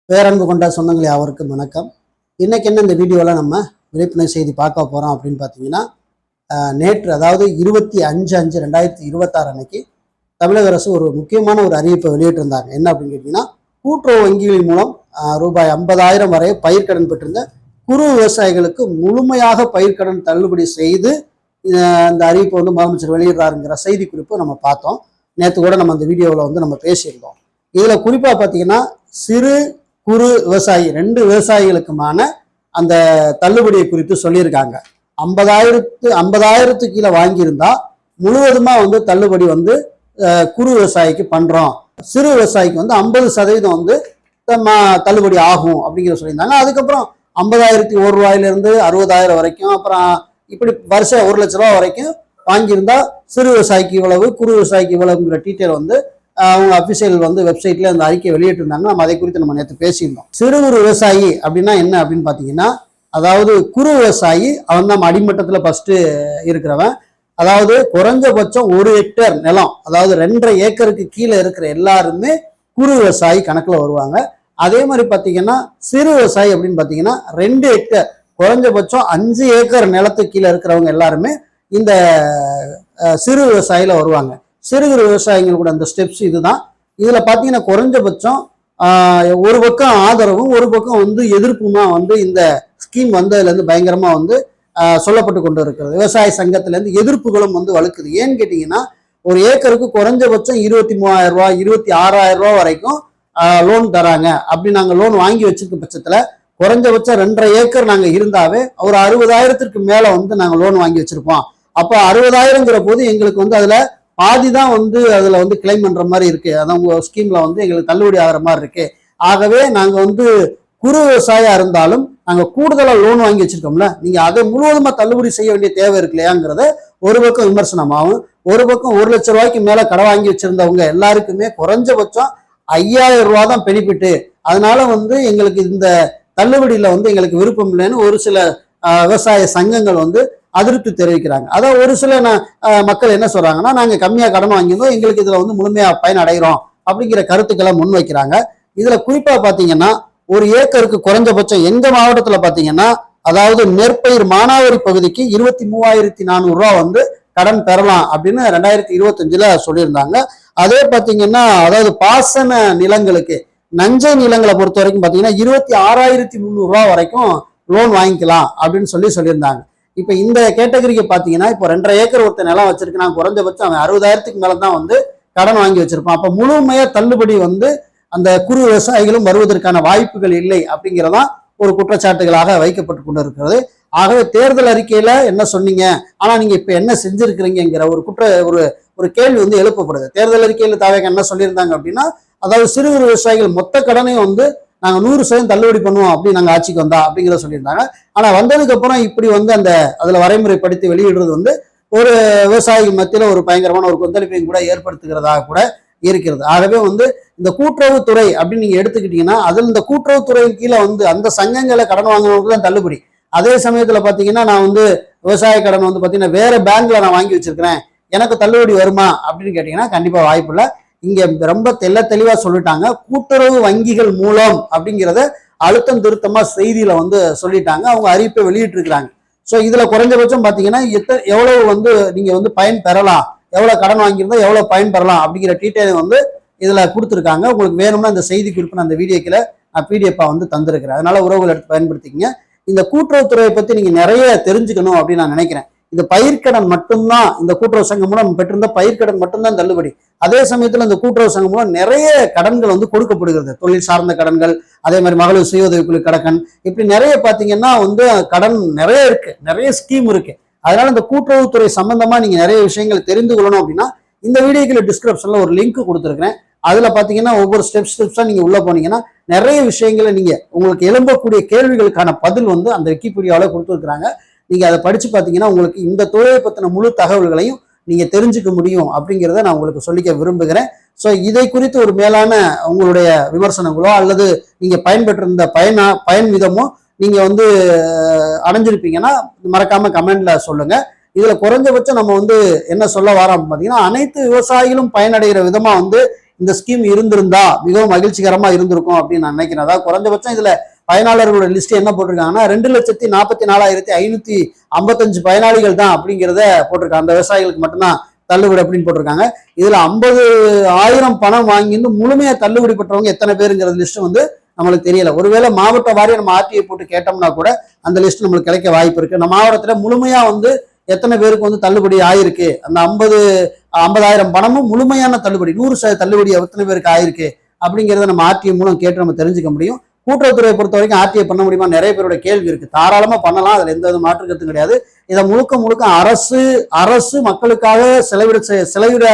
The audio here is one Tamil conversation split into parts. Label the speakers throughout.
Speaker 1: பேரன்பு கொண்ட சொந்தங்களே அவருக்கு வணக்கம். இன்னைக்கு என்ன இந்த வீடியோவில் நம்ம விழிப்புணர்வு செய்தி பார்க்க போகிறோம் அப்படின்னு பார்த்தீங்கன்னா, நேற்று அதாவது 25/5/2026 அன்னைக்கு தமிழக அரசு ஒரு முக்கியமான ஒரு அறிவிப்பை வெளியிட்டிருந்தாங்க. என்ன அப்படின்னு கேட்டிங்கன்னா, கூட்டுறவு வங்கிகளின் மூலம் ரூபாய் 50,000 வரை பயிர்க்கடன் பெற்றிருந்த குறு விவசாயிகளுக்கு முழுமையாக பயிர்க்கடன் தள்ளுபடி செய்து இந்த அறிவிப்பை முதலமைச்சர் வெளியிடுறாருங்கிற செய்தி குறிப்பு நம்ம பார்த்தோம். நேற்று கூட நம்ம அந்த வீடியோவில் நம்ம பேசியிருந்தோம். இதில் குறிப்பாக பார்த்தீங்கன்னா, சிறு குறு விவசாயி 2 விவசாயிகளுக்குமான அந்த தள்ளுபடியை குறித்து சொல்லியிருக்காங்க. 50,000 கீழே வாங்கியிருந்தா முழுவதுமா தள்ளுபடி குறு விவசாயிக்கு பண்றோம், சிறு விவசாயிக்கு 50% தள்ளுபடி ஆகும் அப்படிங்கிற சொல்லியிருந்தாங்க. அதுக்கப்புறம் 50,001 ரூபாயிலிருந்து 60,000 வரைக்கும், அப்புறம் இப்படி வருஷம் 1 லட்ச ரூபா வரைக்கும் வாங்கியிருந்தா சிறு விவசாயிக்கு இவ்வளவு, குறு விவசாயிக்கு இவ்வளவுங்கிற டீட்டெயில் அவங்க அபிஷியல் வெப்சைட்ல அந்த அறிக்கை வெளியிட்டிருந்தாங்க. நம்ம அதை குறித்து நம்ம நேற்று பேசியிருந்தோம். சிறு குறு விவசாயி அப்படின்னா என்ன அப்படின்னு பார்த்தீங்கன்னா, அதாவது குறு விவசாயி அவன் தான் அடிமட்டத்தில் ஃபர்ஸ்ட் இருக்கிறவன். அதாவது குறைஞ்சபட்சம் 1 ஹெக்டேர் நிலம், அதாவது 2.5 ஏக்கருக்கு கீழே இருக்கிற எல்லாருமே குறு விவசாயி கணக்கில் வருவாங்க. அதே மாதிரி பார்த்தீங்கன்னா, சிறு விவசாயி அப்படின்னு பார்த்தீங்கன்னா 2 ஹெக்டேர், குறைஞ்சபட்சம் 5 ஏக்கர் நிலத்துக்கு கீழே இருக்கிறவங்க எல்லாருமே இந்த சிறு விவசாயில வருவாங்க. சிறு குறு விவசாயிகள் கூட அந்த ஸ்டெப்ஸ் இதுதான். இதுல பாத்தீங்கன்னா குறைஞ்சபட்சம் ஒரு பக்கம் ஆதரவும் ஒரு பக்கம் எதிர்ப்புமா இந்த ஸ்கீம் வந்ததுல இருந்து பயங்கரமா சொல்லப்பட்டு கொண்டு இருக்கிறது. விவசாய சங்கத்துல இருந்து எதிர்ப்புகளும் வலுக்குது. ஏன்னு கேட்டீங்கன்னா, ஒரு ஏக்கருக்கு குறைஞ்சபட்சம் 23,000 ரூபாய் 26,000 ரூபாய் வரைக்கும் லோன் தராங்க. அப்படி நாங்க லோன் வாங்கி வச்சிருக்க பட்சத்துல குறைஞ்சபட்சம் 2.5 ஏக்கர் நாங்க இருந்தாவே ஒரு 60,000க்கு மேல நாங்க லோன் வாங்கி வச்சிருப்போம். அப்போ 60,000ங்கிற போது எங்களுக்கு அதுல பாதி தான் அதுல கிளைம் பண்ற மாதிரி இருக்கு. அதான் உங்க ஸ்கீம்ல எங்களுக்கு தள்ளுபடி ஆகிற மாதிரி இருக்கு. ஆகவே நாங்க குறு விவசாயியா இருந்தாலும் நாங்க கூடுதலா லோன் வாங்கி வச்சிருக்கோம்ல, நீங்க அதை முழுவதுமா தள்ளுபடி செய்ய வேண்டிய தேவை இருக்கு இல்லையாங்கிறத ஒரு பக்கம் விமர்சனமாகும். ஒரு பக்கம் 1 லட்ச ரூபாய்க்கு மேல கடன் வாங்கி வச்சிருந்தவங்க எல்லாருக்குமே குறைஞ்சபட்சம் 5,000 ரூபாய் தான் பெனிஃபிட். அதனால எங்களுக்கு இந்த தள்ளுபடியில எங்களுக்கு விருப்பம் இல்லைன்னு ஒரு சில விவசாய சங்கங்கள் அதிருப்தி தெரிவிக்கிறாங்க. அதான் ஒரு சில மக்கள் என்ன சொல்றாங்கன்னா, நாங்க கம்மியா கடன் வாங்கியிருந்தோம், எங்களுக்கு இதுல முழுமையா பயன் அடைகிறோம் அப்படிங்கிற கருத்துக்களை முன்வைக்கிறாங்க. இதுல குறிப்பா பாத்தீங்கன்னா, ஒரு ஏக்கருக்கு குறைஞ்சபட்சம் எங்க மாவட்டத்துல பாத்தீங்கன்னா, அதாவது நெற்பயிர் மானாவாரி பகுதிக்கு 23,400 ரூபாய் கடன் பெறலாம் அப்படின்னு 2025ல சொல்லியிருந்தாங்க. அதே பாத்தீங்கன்னா, அதாவது பாசன நிலங்களுக்கு, நஞ்சை நிலங்களை பொறுத்த வரைக்கும் பாத்தீங்கன்னா 26,300 ரூபாய் வரைக்கும் லோன் வாங்கிக்கலாம் அப்படின்னு சொல்லியிருந்தாங்க. இப்ப இந்த கேட்டகரிக்கு பாத்தீங்கன்னா, இப்போ 2.5 ஏக்கர் ஒருத்தர் நிலம் வச்சிருக்கு, நான் குறைஞ்சபட்சம் அவன் 60,000க்கு மேலதான் கடன் வாங்கி வச்சிருப்பான். அப்ப முழுமையா தள்ளுபடி அந்த குறு விவசாயிகளும் வருவதற்கான வாய்ப்புகள் இல்லை அப்படிங்கிறதான் ஒரு குற்றச்சாட்டுகளாக வைக்கப்பட்டு கொண்டு இருக்கிறது. ஆகவே தேர்தல் அறிக்கையில என்ன சொன்னீங்க, ஆனா நீங்க இப்ப என்ன செஞ்சிருக்கிறீங்கிற ஒரு கேள்வி எழுப்பப்படுது. தேர்தல் அறிக்கையில தாவேக என்ன சொல்லியிருந்தாங்க அப்படின்னா, அதாவது சிறு குறு விவசாயிகள் மொத்த கடனையும் நாங்க 100% தள்ளுபடி பண்ணுவோம் அப்படி நாங்க ஆட்சிக்கு வந்தா அப்படிங்கிறத சொல்லியிருந்தாங்க. ஆனா வந்ததுக்கு அப்புறம் இப்படி அந்த அதுல வரைமுறைப்படுத்தி வெளியிடுறது ஒரு விவசாயிகள் மத்தியில ஒரு பயங்கரமான ஒரு கொந்தளிப்பையும் கூட ஏற்படுத்துகிறதாக கூட இருக்கிறது. ஆகவே இந்த கூட்டுறவுத்துறை அப்படின்னு நீங்க எடுத்துக்கிட்டீங்கன்னா, அதுல இந்த கூட்டுறவுத்துறையின் கீழே அந்த சங்கங்களை கடன் வாங்கினவங்களுக்கு தான் தள்ளுபடி. அதே சமயத்துல பாத்தீங்கன்னா, நான் விவசாய கடன் பாத்தீங்கன்னா வேற பேங்க்ல நான் வாங்கி வச்சிருக்கிறேன், எனக்கு தள்ளுபடி வருமா அப்படின்னு கேட்டீங்கன்னா கண்டிப்பா வாய்ப்பு இல்லை. இங்க ரொம்ப தெளிவா சொல்லிட்டாங்க, கூட்டுறவு வங்கிகள் மூலம் அப்படிங்கிறத அழுத்தம் திருத்தமா செய்தியில சொல்லிட்டாங்க. அவங்க அறிவிப்பை வெளியிட்டு இருக்கிறாங்க. ஸோ இதுல குறைஞ்சபட்சம் பாத்தீங்கன்னா எவ்வளவு நீங்க பயன் பெறலாம், எவ்வளவு கடன் வாங்கியிருந்தா எவ்வளவு பயன் பெறலாம் அப்படிங்கிற டீட்டெயில் இதுல கொடுத்துருக்காங்க. உங்களுக்கு வேணும்னா இந்த செய்தி குறிப்பு நான் அந்த வீடியோக்கில நான் பிடிஎஃப் தந்திருக்கிறேன். அதனால உறவுகள் எடுத்து பயன்படுத்திக்கங்க. இந்த கூட்டுறவுத்துறையை பத்தி நீங்க நிறைய தெரிஞ்சுக்கணும் அப்படின்னு நான் நினைக்கிறேன். இந்த பயிர்க்கடன் மட்டும்தான் இந்த கூட்டுறவு சங்கம் மூலம் பெற்றிருந்த பயிர்க்கடன் மட்டும்தான் தள்ளுபடி. அதே சமயத்துல இந்த கூட்டுறவு சங்கம் மூலம் நிறைய கடன்கள் கொடுக்கப்படுகிறது. தொழில் சார்ந்த கடன்கள், அதே மாதிரி மகளிர் சுய உதவிக்குழு கடன், இப்படி நிறைய பாத்தீங்கன்னா கடன் நிறைய இருக்கு, நிறைய ஸ்கீம் இருக்கு. அதனால இந்த கூட்டுறவுத்துறை சம்பந்தமா நீங்க நிறைய விஷயங்கள் தெரிந்து கொள்ளணும் அப்படின்னா இந்த வீடியோக்குள்ள டிஸ்கிரிப்ஷன்ல ஒரு லிங்க் கொடுத்துருக்கிறேன். அதுல பாத்தீங்கன்னா ஒவ்வொரு ஸ்டெப்ஸா நீங்க உள்ள போனீங்கன்னா நிறைய விஷயங்களை நீங்க உங்களுக்கு எழும்பக்கூடிய கேள்விகளுக்கான பதில் அந்த விக்கிபீடியாவில கொடுத்துருக்காங்க. நீங்க அதை படிச்சு பாத்தீங்கன்னா உங்களுக்கு இந்த துறையை பத்தின முழு தகவல்களையும் நீங்க தெரிஞ்சுக்க முடியும் அப்படிங்கிறத நான் உங்களுக்கு சொல்லிக்க விரும்புகிறேன். ஸோ இதை குறித்து ஒரு மேலான உங்களுடைய விமர்சனங்களோ அல்லது நீங்க பயன்பெற்றிருந்த பயன் விதமோ நீங்க அடைஞ்சிருப்பீங்கன்னா மறக்காம கமெண்ட்ல சொல்லுங்க. இதுல குறைஞ்சபட்சம் நம்ம என்ன சொல்ல வரோம் பாத்தீங்கன்னா, அனைத்து விவசாயிகளும் பயனடைகிற விதமா இந்த ஸ்கீம் இருந்திருந்தா மிகவும் மகிழ்ச்சிகரமா இருந்திருக்கும் அப்படின்னு நான் நினைக்கிறேன். அதாவது குறைஞ்சபட்சம் இதுல பயனாளர்களோட லிஸ்ட் என்ன போட்டிருக்காங்கன்னா 2,44,555 பயனாளிகள் தான் அப்படிங்கிறத போட்டிருக்காங்க. அந்த விவசாயிகளுக்கு மட்டும்தான் தள்ளுபடி அப்படின்னு போட்டிருக்காங்க. இதுல 50,000 பணம் வாங்கிட்டு முழுமையா தள்ளுபடி பெற்றவங்க எத்தனை பேருங்கிறது லிஸ்ட் வந்து நம்மளுக்கு தெரியல. ஒருவேளை மாவட்ட வாரியம் நம்ம ஆர்டிஐ போட்டு கேட்டோம்னா கூட அந்த லிஸ்ட் நம்மளுக்கு கிடைக்க வாய்ப்பு இருக்கு. நம்ம மாவட்டத்துல முழுமையா வந்து எத்தனை பேருக்கு வந்து தள்ளுபடி ஆயிருக்கு, அந்த 50,000 பணமும் முழுமையான தள்ளுபடி 100% தள்ளுபடி எத்தனை பேருக்கு ஆயிருக்கு அப்படிங்கிறத நம்ம ஆர்டிஐ மூலம் கேட்டு நம்ம தெரிஞ்சுக்க முடியும். கூட்டுறவுத்துறையை பொறுத்த வரைக்கும் ஆர்டிஐ பண்ண முடியுமா நிறைய பேரோட கேள்வி இருக்கு. தாராளமா பண்ணலாம், அதுல எந்த மாற்று கருத்தும் கிடையாது. இதை முழுக்க அரசு மக்களுக்காக செலவிட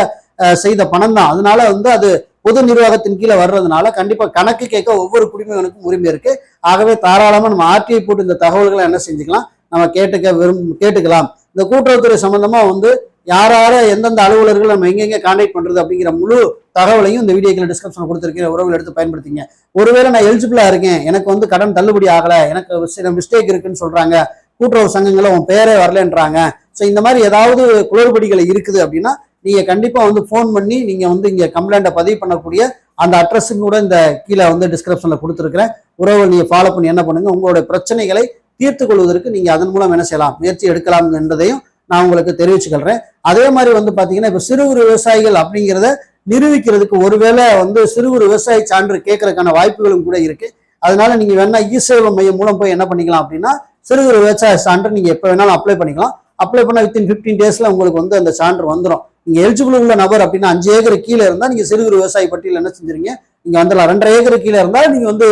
Speaker 1: செய்த பணம் தான். அதனால வந்து அது பொது நிர்வாகத்தின் கீழே வர்றதுனால கண்டிப்பா கணக்கு கேட்க ஒவ்வொரு குடிமகனுக்கும் உரிமை இருக்கு. ஆகவே தாராளமா நம்ம ஆர்டிஐ போட்டு இந்த தகவல்களை என்ன செஞ்சுக்கலாம், நம்ம கேட்டுக்கலாம். இந்த கூட்டுறவுத்துறை சம்பந்தமா வந்து யாரார எந்தெந்த அலுவலர்கள் நம்ம எங்கெங்க கான்டாக்ட் பண்றது அப்படிங்கிற முழு தகவலையும் இந்த வீடியோக்கள் டிஸ்கிரிப்ஷன் கொடுத்துருக்கேன், உறவுகள் எடுத்து பயன்படுத்திங்க. ஒருவேளை நான் எலிஜிபிளா இருக்கேன், எனக்கு வந்து கடன் தள்ளுபடி ஆகல, எனக்கு சில மிஸ்டேக் இருக்குன்னு சொல்றாங்க, கூட்டுறவு சங்கங்களை உன் பேரே வரலன்றாங்க, ஸோ இந்த மாதிரி ஏதாவது குளறுபடிகள் இருக்குது அப்படின்னா நீங்க கண்டிப்பா வந்து ஃபோன் பண்ணி நீங்க வந்து இங்க கம்ப்ளைண்ட்டை பதிவு பண்ணக்கூடிய அந்த அட்ரஸுக்கு கூட இந்த கீழே வந்து டிஸ்கிரிப்ஷன்ல கொடுத்துருக்கிறேன். உறவுகள் நீங்க ஃபாலோ பண்ணி என்ன பண்ணுங்க, உங்களுடைய பிரச்சனைகளை தீர்த்து கொள்வதற்கு நீங்க அதன் மூலம் என்ன செய்யலாம், முயற்சி எடுக்கலாம் என்பதையும் நான் உங்களுக்கு தெரிவிச்சுக்கிறேன். அதே மாதிரி வந்து பாத்தீங்கன்னா இப்ப சிறு குறு விவசாயிகள் அப்படிங்கிறத நிரூபிக்கிறதுக்கு ஒருவேளை வந்து சிறு குறு விவசாய சான்று கேட்கறதுக்கான வாய்ப்புகளும் கூட இருக்கு. அதனால நீங்க வேணா இ-சேவை மையம் மூலம் போய் என்ன பண்ணிக்கலாம் அப்படின்னா சிறு குறு விவசாய சான்று நீங்க எப்ப வேணாலும் அப்ளை பண்ணிக்கலாம். அப்ளை பண்ண வித்தின் 15 டேஸ்ல உங்களுக்கு வந்து அந்த சான்று வந்துடும். நீங்க எலிஜிபிள் உள்ள நபர் அப்படின்னா 5 ஏக்கர் கீழே இருந்தா நீங்க சிறு குறு விவசாய பட்டியல் என்ன செஞ்சிருங்க நீங்க வந்துடலாம். 2.5 ஏக்கர் கீழே இருந்தா நீங்க வந்து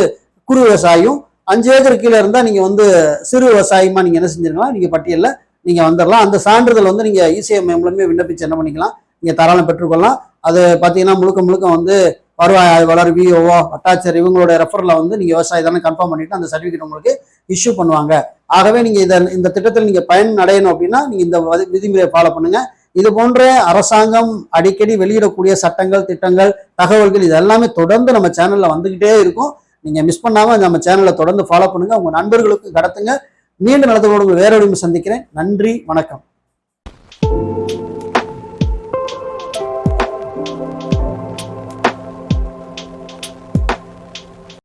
Speaker 1: குறு விவசாயம், 5 ஏக்கர் கீழே இருந்தா நீங்க வந்து சிறு விவசாயமா நீங்க என்ன செஞ்சிருக்கலாம், நீங்க பட்டியல்ல நீங்க வந்துடலாம். அந்த சான்றிதழ் வந்து நீங்க இ-சேவை மையம் மூலமே விண்ணப்பிச்சு என்ன பண்ணிக்கலாம், நீங்க தாராளம் பெற்றுக்கொள்ளலாம். அது பாத்தீங்கன்னா முழுக்க வந்து வருவாய் ஆய்வாளர், விஓஓ, வட்டாட்சியர் இவங்களோட ரெஃபரில் வந்து நீங்க விவசாயி தானே கன்ஃபார்ம் பண்ணிட்டு அந்த சர்டிஃபிகேட் உங்களுக்கு இஷ்யூ பண்ணுவாங்க. ஆகவே நீங்க இந்த திட்டத்தில் நீங்க பயன் அடையணும் அப்படின்னா நீங்க இந்த விதிமுறையை ஃபாலோ பண்ணுங்க. இது போன்ற அரசாங்கம் அடிக்கடி வெளியிடக்கூடிய சட்டங்கள், திட்டங்கள், தகவல்கள் இது எல்லாமே தொடர்ந்து நம்ம சேனல்ல வந்துகிட்டே இருக்கும். நீங்க மிஸ் பண்ணாம நம்ம சேனலை தொடர்ந்து ஃபாலோ பண்ணுங்க, உங்க நண்பர்களுக்கு கடத்துங்க. மீண்டும் நடத்தோடு வேற சந்திக்கிறேன். நன்றி, வணக்கம்.